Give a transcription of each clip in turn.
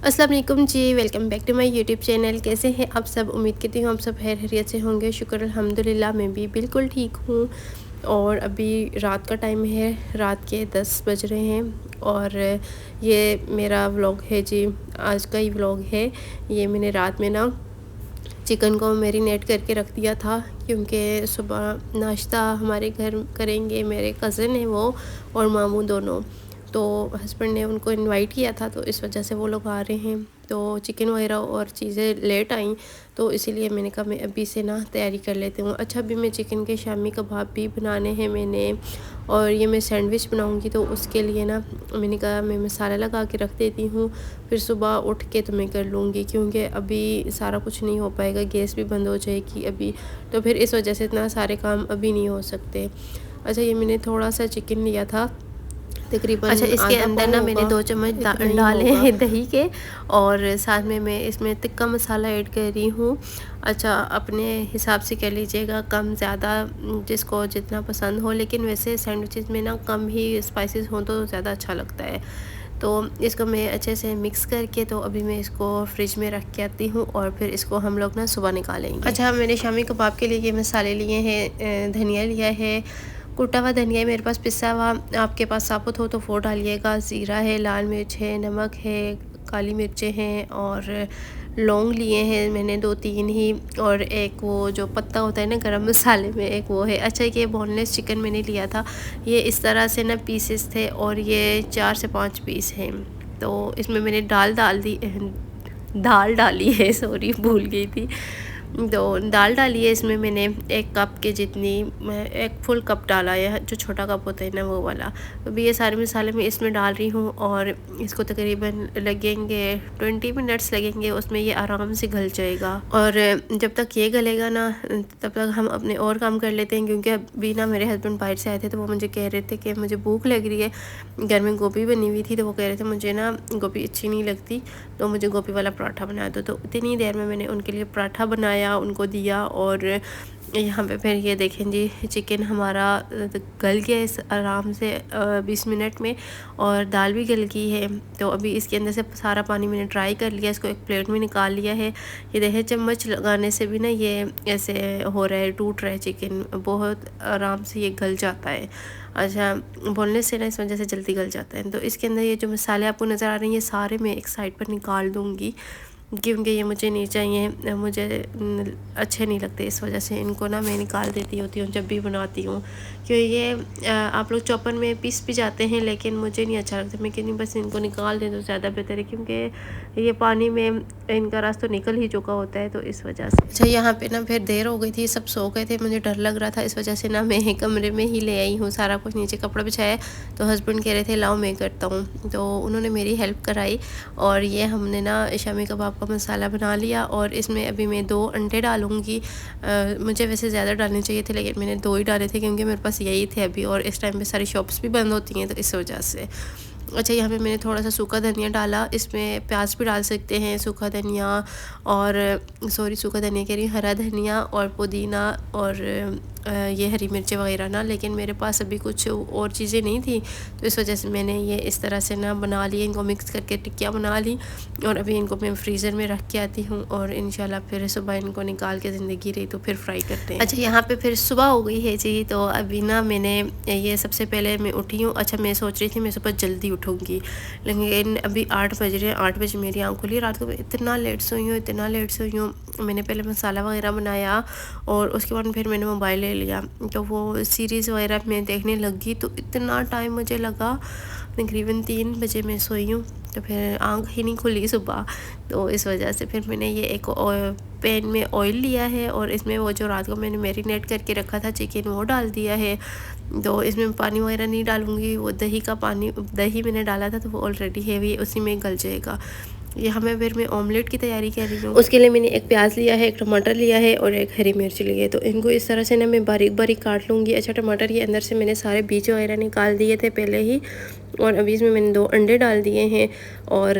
अस्सलाम वालेकुम जी, welcome back to my YouTube channel. कैसे हैं आप सब? उम्मीद करती हूँ आप सब खैर खैरियत से होंगे। शुक्र अल्हम्दुलिल्लाह, मैं भी बिल्कुल ठीक हूँ। और अभी रात का टाइम है, रात के 10 बज रहे हैं और ये मेरा व्लॉग है जी, आज का ही व्लॉग है। ये मैंने रात में ना चिकन को मैरिनेट करके रख दिया था, क्योंकि सुबह नाश्ता हमारे घर करेंगे मेरे कज़न हैं वो और मामू दोनों। तो हस्बैंड ने उनको इनवाइट किया था, तो इस वजह से वो लोग आ रहे हैं। तो चिकन वगैरह और चीज़ें लेट आई, तो इसीलिए मैंने कहा मैं अभी से ना तैयारी कर लेती हूँ। अच्छा, अभी मैं चिकन के शामी कबाब भी बनाने हैं मैंने, और ये मैं सैंडविच बनाऊँगी, तो उसके लिए ना मैंने कहा मैं मसाला लगा के रख देती हूँ, फिर सुबह उठ के तो मैं कर लूँगी, क्योंकि अभी सारा कुछ नहीं हो पाएगा, गैस भी बंद हो जाएगी अभी, तो फिर इस वजह से इतना सारे काम अभी नहीं हो सकते। अच्छा, ये मैंने थोड़ा सा चिकन लिया था, तकरीबन अच्छा, इसके आधा अंदर पाव ना मैंने होगा, 2 चम्मच इतना ही डाले होगा। हैं दही के, और साथ में मैं इसमें तिक्का मसाला ऐड कर रही हूँ। अच्छा, अपने हिसाब से कर लीजिएगा, कम ज़्यादा जिसको जितना पसंद हो, लेकिन वैसे सैंडविचेस में ना कम ही स्पाइसेस हों तो ज़्यादा अच्छा लगता है। तो इसको मैं अच्छे से मिक्स करके, तो अभी मैं इसको फ्रिज में रख के आती हूँ और फिर इसको हम लोग ना सुबह निकालेंगे। अच्छा, मैंने शामी कबाब के लिए ये मसाले लिए हैं, धनिया लिया है, कुटा हुआ धनिया है मेरे पास, पिसा हुआ, आपके पास साबुत हो तो वो डालिएगा, ज़ीरा है, लाल मिर्च है, नमक है, काली मिर्चें हैं, और लौंग लिए हैं मैंने 2-3 ही, और एक वो जो पत्ता होता है ना गरम मसाले में, एक वो है। अच्छा, ये बोनलेस चिकन मैंने लिया था, ये इस तरह से ना पीसेस थे, और ये 4 से 5 पीस हैं। तो इसमें मैंने दाल डाली है, सॉरी भूल गई थी। तो दाल डाली है इसमें मैंने 1 कप के जितनी, एक फुल कप डाला है, जो छोटा कप होता है ना वो वाला। तो अभी ये सारे मसाले मैं इसमें डाल रही हूँ, और इसको तकरीबन लगेंगे 20 मिनट्स लगेंगे, उसमें ये आराम से गल जाएगा। और जब तक ये गलेगा ना, तब तक हम अपने और काम कर लेते हैं, क्योंकि अभी ना मेरे हस्बैंड बाहर से आए थे, तो वो मुझे कह रहे थे कि मुझे भूख लग रही है। घर में गोभी बनी हुई थी, तो वो कह रहे थे मुझे ना गोभी अच्छी नहीं लगती, तो मुझे गोभी वाला पराठा बना दो। तो इतनी देर में मैंने उनके लिए पराठा बनाया, उनको दिया। और यहाँ पे फिर ये देखें जी, चिकन हमारा गल गया इस आराम से 20 मिनट में, और दाल भी गल गई है। तो अभी इसके अंदर से सारा पानी मैंने ड्राई कर लिया, इसको एक प्लेट में निकाल लिया है। ये देखें, चम्मच लगाने से भी ना ये ऐसे हो रहा है, टूट रहा है चिकन, बहुत आराम से ये गल जाता है। अच्छा, बोलने से ना इस वजह से जल्दी गल जाता है। तो इसके अंदर ये जो मसाले आपको नज़र आ रहे हैं, ये सारे मैं एक साइड पर निकाल दूँगी, क्योंकि ये मुझे नहीं चाहिए, मुझे अच्छे नहीं लगते, इस वजह से इनको ना मैं निकाल देती होती हूँ जब भी बनाती हूँ। क्योंकि ये आप लोग चॉपर में पीस भी जाते हैं, लेकिन मुझे नहीं अच्छा लगता। मैं कहती बस इनको निकाल दें तो ज़्यादा बेहतर है, क्योंकि ये पानी में इनका रस तो निकल ही चुका होता है, तो इस वजह से। अच्छा, यहाँ पे ना फिर देर हो गई थी, सब सो गए थे, मुझे डर लग रहा था, इस वजह से ना मैं कमरे में ही ले आई हूँ सारा कुछ, नीचे कपड़ा बिछाया। तो हस्बैंड कह रहे थे लाओ मैं करता हूँ, तो उन्होंने मेरी हेल्प कराई, और ये हमने ना शामी कबाब का मसाला बना लिया। और इसमें अभी मैं 2 अंडे डालूँगी। मुझे वैसे ज़्यादा डालने चाहिए थे, लेकिन मैंने 2 ही डाले थे, क्योंकि मेरे पास यही थे अभी, और इस टाइम पे सारी शॉप्स भी बंद होती हैं, तो इस वजह से। अच्छा, यहाँ पे मैंने थोड़ा सा सूखा धनिया डाला, इसमें प्याज भी डाल सकते हैं, सूखा धनिया, और सॉरी सूखा धनिया कह रही हूँ, हरा धनिया और पुदीना, और ये हरी मिर्चें वगैरह ना, लेकिन मेरे पास अभी कुछ और चीज़ें नहीं थी, तो इस वजह से मैंने ये इस तरह से ना बना लिए, इनको मिक्स करके टिक्कियाँ बना ली, और अभी इनको मैं फ्रीज़र में रख के आती हूँ, और इंशाल्लाह फिर सुबह इनको निकाल के ज़िंदगी रही तो फिर फ्राई करते हैं। अच्छा, यहाँ पे फिर सुबह हो गई है जी, तो अभी ना मैंने ये सबसे पहले मैं उठी हूँ। अच्छा, मैं सोच रही थी मैं सुबह जल्दी उठूँगी, लेकिन अभी 8 बज रहे हैं, 8 बजे मेरी आँख खुली। रात को मैं इतना लेट सोई हूँ। मैंने पहले मसाला वगैरह बनाया, और उसके बाद फिर मैंने मोबाइल ले लिया, तो वो सीरीज़ वगैरह मैं देखने लगी, तो इतना टाइम मुझे लगा, तकरीबन 3 बजे मैं सोई हूँ, तो फिर आँख ही नहीं खुली सुबह। तो इस वजह से फिर मैंने ये एक पैन में ऑयल लिया है, और इसमें वो जो रात को मैंने मैरिनेट करके रखा था चिकन, वो डाल दिया है। तो इसमें पानी वगैरह नहीं डालूँगी, वो दही मैंने डाला था, तो वो ऑलरेडी हैवी है, उसी में गल जाएगा। यहाँ मैं फिर मैं ऑमलेट की तैयारी कर रही हूँ। उसके लिए मैंने एक प्याज लिया है, एक टमाटर लिया है, और एक हरी मिर्च ली है, तो इनको इस तरह से ना मैं बारीक बारीक काट लूँगी। अच्छा, टमाटर के अंदर से मैंने सारे बीज वगैरह निकाल दिए थे पहले ही, और अभी इसमें मैंने 2 अंडे डाल दिए हैं और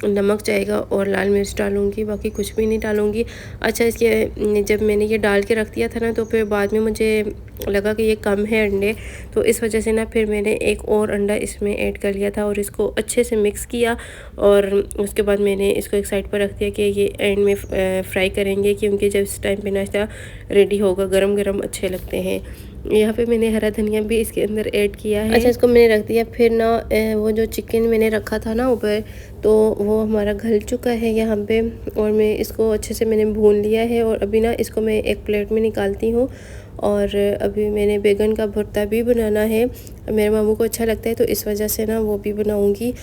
नमक जाएगा और लाल मिर्च डालूँगी, बाकी कुछ भी नहीं डालूँगी। अच्छा, इसके जब मैंने ये डाल के रख दिया था ना, तो फिर बाद में मुझे लगा कि ये कम है अंडे, तो इस वजह से ना फिर मैंने एक और अंडा इसमें ऐड कर लिया था और इसको अच्छे से मिक्स किया। और उसके बाद मैंने इसको एक साइड पर रख दिया कि ये एंड में फ्राई करेंगे, क्योंकि जब इस टाइम पे नाश्ता रेडी होगा गरम गरम अच्छे लगते हैं। यहाँ पे मैंने हरा धनिया भी इसके अंदर ऐड किया है। अच्छा, इसको मैंने रख दिया। फिर ना वो जो चिकन मैंने रखा था ना ऊपर, तो वो हमारा घल चुका है यहाँ पे, और मैं इसको अच्छे से मैंने भून लिया है। और अभी ना इसको मैं एक प्लेट में निकालती हूँ। और अभी मैंने बैगन का भरता भी बनाना है, मेरे मामू को अच्छा लगता है, तो इस वजह से ना वो भी बनाऊँगी।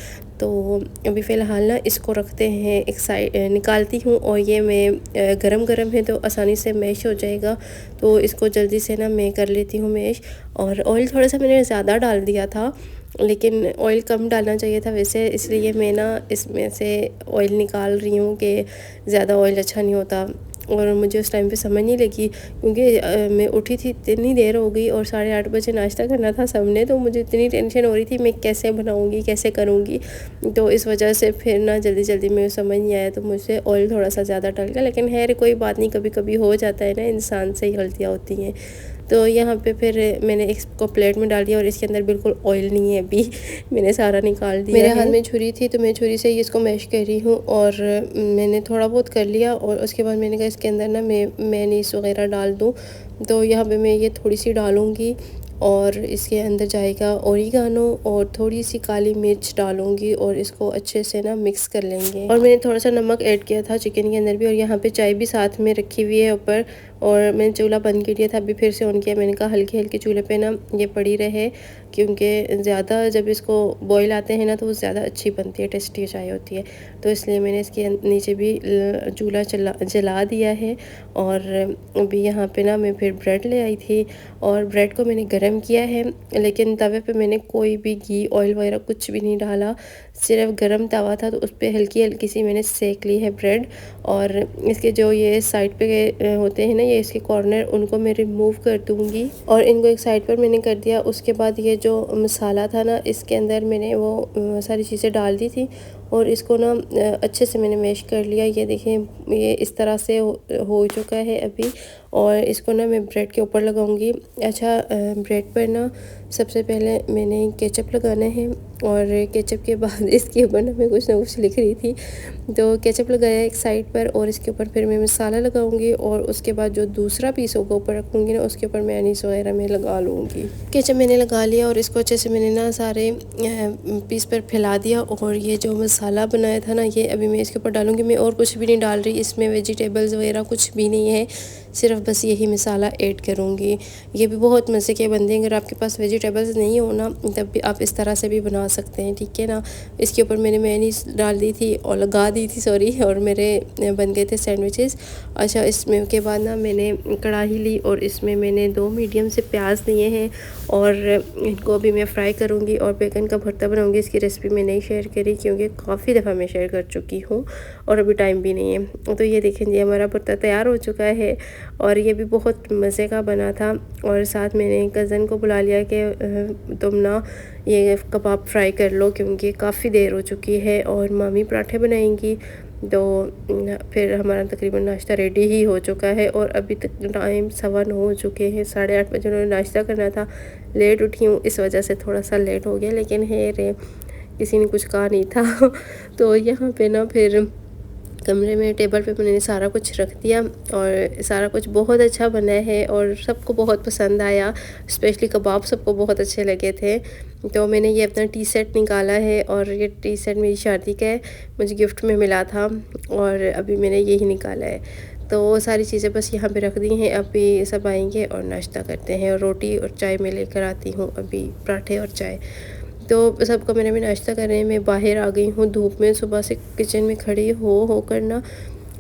तो अभी फ़िलहाल ना इसको रखते हैं एक साइड, निकालती हूँ। और ये मैं गरम गरम है तो आसानी से मैश हो जाएगा, तो इसको जल्दी से ना मैं कर लेती हूँ मैश। और ऑयल थोड़ा सा मैंने ज़्यादा डाल दिया था, लेकिन ऑयल कम डालना चाहिए था वैसे, इसलिए मैं ना इसमें से ऑयल निकाल रही हूँ कि ज़्यादा ऑयल अच्छा नहीं होता। और मुझे उस टाइम पे समझ नहीं लगी, क्योंकि मैं उठी थी इतनी देर हो गई और 8:30 बजे नाश्ता करना था सबने, तो मुझे इतनी टेंशन हो रही थी मैं कैसे बनाऊंगी कैसे करूंगी। तो इस वजह से फिर ना जल्दी जल्दी में समझ नहीं आया, तो मुझसे ऑयल थोड़ा सा ज़्यादा डल गया। लेकिन खैर कोई बात नहीं, कभी कभी हो जाता है ना, इंसान से ही गलतियाँ होती हैं। तो यहाँ पे फिर मैंने इसको प्लेट में डाल दिया और इसके अंदर बिल्कुल ऑयल नहीं है अभी मैंने सारा निकाल दिया। मेरे हाथ में छुरी थी तो मैं छुरी से ही इसको मैश कर रही हूँ, और मैंने थोड़ा बहुत कर लिया। और उसके बाद मैंने कहा इसके अंदर ना मैं मेयोनीज वगैरह डाल दूँ, तो यहाँ पे मैं ये थोड़ी सी डालूँगी। और इसके अंदर जाएगा ओरिगानो और थोड़ी सी काली मिर्च डालूंगी, और इसको अच्छे से ना मिक्स कर लेंगे। और मैंने थोड़ा सा नमक ऐड किया था चिकन के अंदर भी, और यहाँ पे चाय भी साथ में रखी हुई है ऊपर। और मैंने चूल्हा बंद कर दिया था, अभी फिर से ऑन किया। मैंने कहा हल्के हल्के चूल्हे पे ना ये पड़ी रहे, क्योंकि ज़्यादा जब इसको बॉईल आते हैं ना तो वो ज़्यादा अच्छी बनती है, टेस्टी चाय होती है। तो इसलिए मैंने इसके नीचे भी चूल्हा जला दिया है। और अभी यहाँ पे ना मैं फिर ब्रेड ले आई थी, और ब्रेड को मैंने गरम किया है, लेकिन तवे पे मैंने कोई भी घी ऑयल वगैरह कुछ भी नहीं डाला, सिर्फ गरम तवा था तो उस पर हल्की हल्की सी मैंने सेक ली है ब्रेड। और इसके जो ये साइड पे होते हैं ना, ये इसके कॉर्नर, उनको मैं रिमूव कर दूँगी और इनको एक साइड पर मैंने कर दिया। उसके बाद ये जो मसाला था ना, इसके अंदर मैंने वो सारी चीज़ें डाल दी थी, और इसको ना अच्छे से मैंने मैश कर लिया। ये देखें ये इस तरह से हो चुका है अभी। और इसको ना मैं ब्रेड के ऊपर लगाऊंगी। अच्छा, ब्रेड पर ना सबसे पहले मैंने केचप लगाना है, और केचप के बाद इसके ऊपर ना मैं कुछ ना कुछ लिख रही थी, तो केचप लगाया एक साइड पर, और इसके ऊपर फिर मैं मसाला लगाऊंगी। और उसके बाद जो दूसरा पीस होगा ऊपर रखूँगी ना, उसके ऊपर मेयोनीज वगैरह मैं लगा लूँगी। केचप मैंने लगा लिया और इसको अच्छे से मैंने ना सारे पीस पर फैला दिया। और ये जो मसाला बनाया था ना, ये अभी मैं इसके ऊपर डालूँगी। मैं और कुछ भी नहीं डाल रही, इसमें वेजिटेबल्स वगैरह कुछ भी नहीं है, सिर्फ बस यही मसाला ऐड करूँगी। ये भी बहुत मज़े के बनते हैं। अगर आपके पास वेजिटेबल्स नहीं हो ना, तब भी आप इस तरह से भी बना सकते हैं, ठीक है ना। इसके ऊपर मैंने मेयोनीज डाल दी थी और लगा दी थी, सॉरी, और मेरे बन गए थे सैंडविचेस। अच्छा, इसमें के बाद ना मैंने कढ़ाई ली और इसमें मैंने 2 मीडियम से प्याज लिए हैं, और इनको अभी मैं फ्राई करूँगी और बैगन का भरता बनाऊँगी। इसकी रेसिपी मैं नहीं शेयर करी, क्योंकि काफ़ी दफ़ा मैं शेयर कर चुकी हूँ और अभी टाइम भी नहीं है। तो ये देखें जी, हमारा भरता तैयार हो चुका है, और ये भी बहुत मज़े का बना था। और साथ मैंने कज़न को बुला लिया कि तुम ना ये कबाब फ्राई कर लो, क्योंकि काफ़ी देर हो चुकी है, और मामी पराठे बनाएंगी। तो फिर हमारा तकरीबन नाश्ता रेडी ही हो चुका है, और अभी तक टाइम 9:15 हो चुके हैं। 8:30 बजे उन्होंने नाश्ता करना था। लेट उठी हूँ, इस वजह से थोड़ा सा लेट हो गया, लेकिन है रे, किसी ने कुछ कहा नहीं था तो यहाँ पे ना फिर कमरे में टेबल पे मैंने सारा कुछ रख दिया, और सारा कुछ बहुत अच्छा बना है और सबको बहुत पसंद आया। स्पेशली कबाब सबको बहुत अच्छे लगे थे। तो मैंने ये अपना टी सेट निकाला है, और ये टी सेट मेरी शादी का है, मुझे गिफ्ट में मिला था, और अभी मैंने यही निकाला है। तो सारी चीज़ें बस यहाँ पे रख दी हैं। अभी सब आएंगे और नाश्ता करते हैं, और रोटी और चाय मैं लेकर आती हूँ, अभी पराठे और चाय। तो सब कमरे में नाश्ता कर रहे हैं, मैं बाहर आ गई हूँ धूप में। सुबह से किचन में खड़ी होकर ना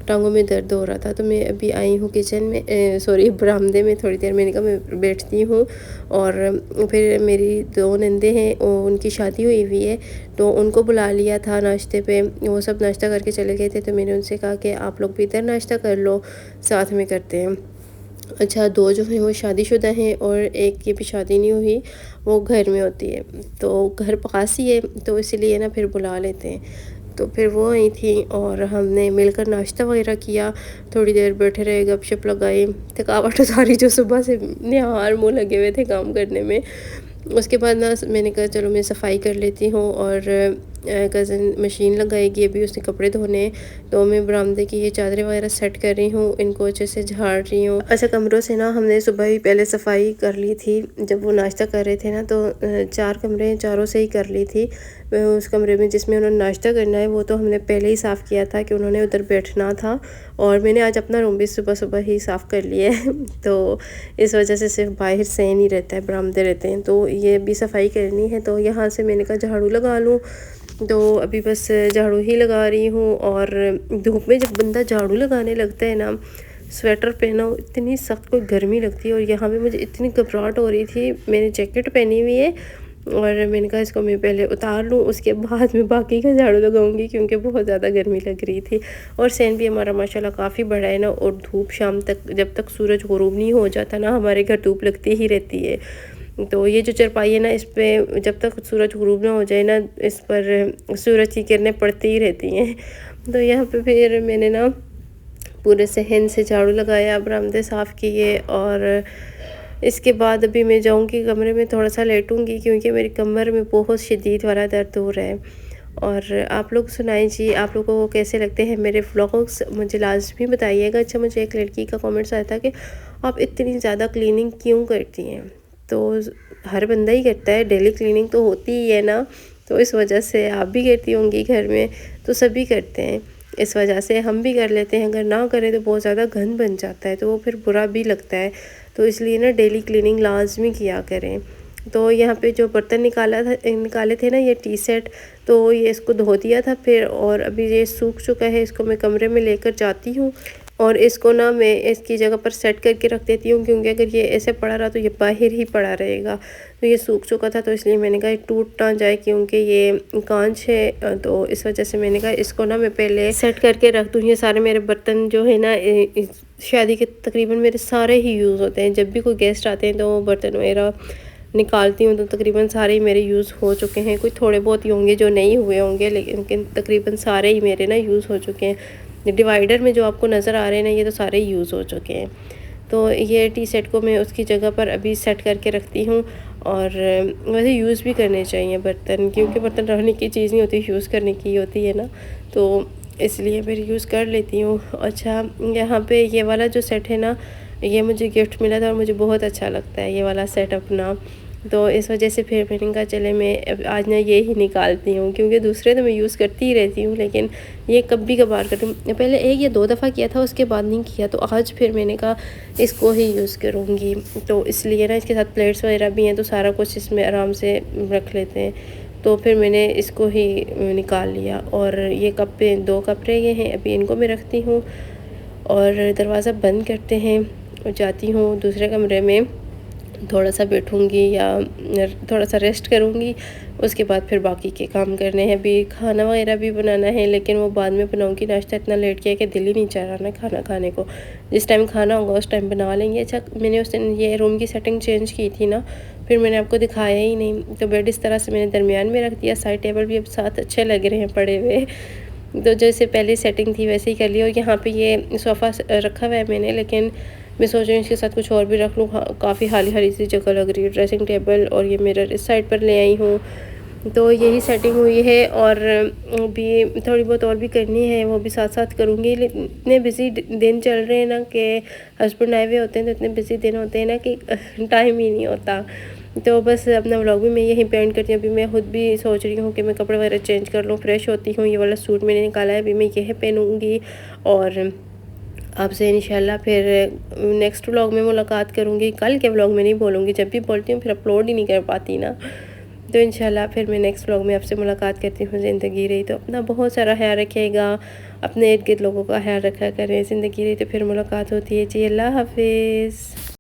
टांगों में दर्द हो रहा था, तो मैं अभी आई हूँ किचन में, सॉरी, बरामदे में थोड़ी देर। मैंने कहा मैं बैठती हूँ। और फिर मेरी 2 नंदे हैं, उनकी शादी हुई हुई है, तो उनको बुला लिया था नाश्ते पे। वो सब नाश्ता करके चले गए थे, तो मैंने उनसे कहा कि आप लोग भी इधर नाश्ता कर लो, साथ में करते हैं। अच्छा 2 जो हैं वो शादीशुदा हैं और एक की भी शादी नहीं हुई, वो घर में होती है। तो घर पास ही है तो इसीलिए ना फिर बुला लेते हैं। तो फिर वो आई थी और हमने मिलकर नाश्ता वगैरह किया, थोड़ी देर बैठे रहे, गपशप लगाई, थकावट उतारी जो सुबह से निहार मुँह लगे हुए थे काम करने में। उसके बाद ना मैंने कहा चलो मैं सफाई कर लेती हूँ और कज़न मशीन लगाएगी, अभी उसने कपड़े धोने हैं, तो मैं बरामदे की ये चादरें वगैरह सेट कर रही हूँ, इनको अच्छे से झाड़ रही हूँ। अच्छा कमरों से ना हमने सुबह ही पहले सफाई कर ली थी, जब वो नाश्ता कर रहे थे ना तो 4 कमरे चारों से ही कर ली थी। उस कमरे में जिसमें उन्होंने नाश्ता करना है वो तो हमने पहले ही साफ़ किया था कि उन्होंने उधर बैठना था, और मैंने आज अपना रूम भी सुबह ही साफ़ कर लिया है तो इस वजह से सिर्फ बाहर से नहीं रहता है, बरामदे रहते हैं, तो ये भी सफाई करनी है। तो यहाँ से मैंने कहा झाड़ू लगा लूँ, तो अभी बस झाड़ू ही लगा रही हूँ। और धूप में जब बंदा झाड़ू लगाने लगता है ना, स्वेटर पहना हो, इतनी सख्त कोई गर्मी लगती है, और यहाँ पे मुझे इतनी घबराहट हो रही थी। मैंने जैकेट पहनी हुई है और मैंने कहा इसको मैं पहले उतार लूँ, उसके बाद मैं बाकी का झाड़ू लगाऊंगी, क्योंकि बहुत ज़्यादा गर्मी लग रही थी। और सैन भी हमारा माशाल्लाह काफ़ी बड़ा है ना, और धूप शाम तक जब तक सूरज गुरूब नहीं हो जाता ना, हमारे घर धूप लगती ही रहती है। तो ये जो चारपाई है ना, इस पे जब तक सूरज गुरूब ना हो जाए ना, इस पर सूरज की किरणें पड़ती ही रहती हैं। तो यहाँ पे फिर मैंने ना पूरे सहन से झाड़ू लगाया, बरामदे साफ़ किए, और इसके बाद अभी मैं जाऊंगी कमरे में, थोड़ा सा लेटूंगी, क्योंकि मेरी कमर में बहुत शदीद वाला दर्द हो रहा है। और आप लोग सुनाइए जी, आप लोगों को कैसे लगते हैं मेरे व्लॉग्स, मुझे लाजमी बताइएगा। अच्छा मुझे एक लड़की का कमेंट्स आया था कि आप इतनी ज़्यादा क्लीनिंग क्यों करती हैं, तो हर बंदा ही करता है, डेली क्लीनिंग तो होती ही है ना, तो इस वजह से आप भी करती होंगी घर में, तो सभी करते हैं, इस वजह से हम भी कर लेते हैं। अगर ना करें तो बहुत ज़्यादा गंद बन जाता है, तो वो फिर बुरा भी लगता है, तो इसलिए ना डेली क्लीनिंग लाजमी किया करें। तो यहाँ पे जो बर्तन निकाले थे ना, ये टी सेट, तो ये इसको धो दिया था फिर, और अभी ये सूख चुका है, इसको मैं कमरे में लेकर जाती हूँ, और इसको ना मैं इसकी जगह पर सेट करके रख देती हूँ, क्योंकि अगर ये ऐसे पड़ा रहा तो ये बाहर ही पड़ा रहेगा। तो ये सूख चुका था, तो इसलिए मैंने कहा टूट ना जाए, क्योंकि ये कांच है, तो इस वजह से मैंने कहा इसको ना मैं पहले सेट करके रख दूँ। ये सारे मेरे बर्तन जो है ना, शादी के तकरीबन मेरे सारे ही यूज़ होते हैं, जब भी कोई गेस्ट आते हैं तो बर्तन वगैरह निकालती हूँ, तो तकरीबन सारे ही मेरे यूज़ हो चुके हैं। कुछ थोड़े बहुत ही होंगे जो नहीं हुए होंगे, लेकिन तकरीबन सारे ही मेरे ना यूज़ हो चुके हैं। डिवाइडर में जो आपको नज़र आ रहे हैं ना, ये तो सारे ही यूज़ हो चुके हैं। तो ये टी सेट को मैं उसकी जगह पर अभी सेट करके रखती हूँ। और वैसे यूज़ भी करने चाहिए बर्तन, क्योंकि बर्तन रहने की चीज़ नहीं होती, यूज़ करने की होती है ना, तो इसलिए फिर यूज़ कर लेती हूँ। अच्छा यहाँ पे ये वाला जो सेट है ना, ये मुझे गिफ्ट मिला था और मुझे बहुत अच्छा लगता है ये वाला सेट अपना, तो इस वजह से फिर मैंने कहा चले मैं आज ना ये ही निकालती हूँ, क्योंकि दूसरे तो मैं यूज़ करती ही रहती हूँ, लेकिन ये कभी कभार करती हूँ। पहले 1 या 2 दफ़ा किया था, उसके बाद नहीं किया, तो आज फिर मैंने कहा इसको ही यूज़ करूँगी। तो इसलिए ना इसके साथ प्लेट्स वगैरह भी हैं, तो सारा कुछ इसमें आराम से रख लेते हैं, तो फिर मैंने इसको ही निकाल लिया। और ये कप 2 कपड़े ये हैं, अभी इनको मैं रखती हूँ और दरवाज़ा बंद करते हैं और जाती हूँ दूसरे कमरे में, थोड़ा सा बैठूँगी या थोड़ा सा रेस्ट करूँगी। उसके बाद फिर बाकी के काम करने हैं, अभी खाना वगैरह भी बनाना है, लेकिन वो बाद में बनाऊँगी। नाश्ता इतना लेट किया कि दिल ही नहीं चाह रहा ना खाना खाने को, जिस टाइम खाना होगा उस टाइम बना लेंगे। अच्छा मैंने उस दिन ये रूम की सेटिंग चेंज की थी ना, फिर मैंने आपको दिखाया ही नहीं, तो बेड इस तरह से मैंने दरमियान में रख दिया, साइड टेबल भी अब साथ अच्छे लग रहे हैं पड़े हुए, तो जैसे पहले सेटिंग थी वैसे ही कर लिया। और यहाँ पे ये सोफ़ा रखा हुआ है मैंने, लेकिन मैं सोच रही हूँ इसके साथ कुछ और भी रख लूँ, काफ़ी खाली सी जगह लग रही है। ड्रेसिंग टेबल और ये मिरर इस साइड पर ले आई हूँ, तो यही सेटिंग हुई है। और भी थोड़ी बहुत और भी करनी है, वो भी साथ साथ करूँगी। इतने बिज़ी दिन चल रहे हैं ना कि हस्बैंड आए हुए होते हैं, तो इतने बिज़ी दिन होते हैं ना कि टाइम ही नहीं होता। तो बस अपना व्लॉग भी मैं यहीं पे एंड करती हूँ। अभी मैं खुद भी सोच रही हूँ कि मैं कपड़े वगैरह चेंज कर लूँ, फ्रेश होती हूँ। ये वाला सूट मैंने निकाला है, अभी मैं यह पहनूँगी, और आपसे इंशाल्लाह फिर नेक्स्ट व्लॉग में मुलाकात करूँगी। कल के व्लॉग में नहीं बोलूँगी, जब भी बोलती हूँ फिर अपलोड ही नहीं कर पाती ना, तो इंशाल्लाह फिर मैं नेक्स्ट व्लॉग में आपसे मुलाकात करती हूँ। ज़िंदगी रही तो अपना बहुत सारा ख्याल रखिएगा, अपने इर्द गिर्द लोगों का ख्याल रखा करें। ज़िंदगी रही तो फिर मुलाकात होती है जी। अल्लाह हाफिज़।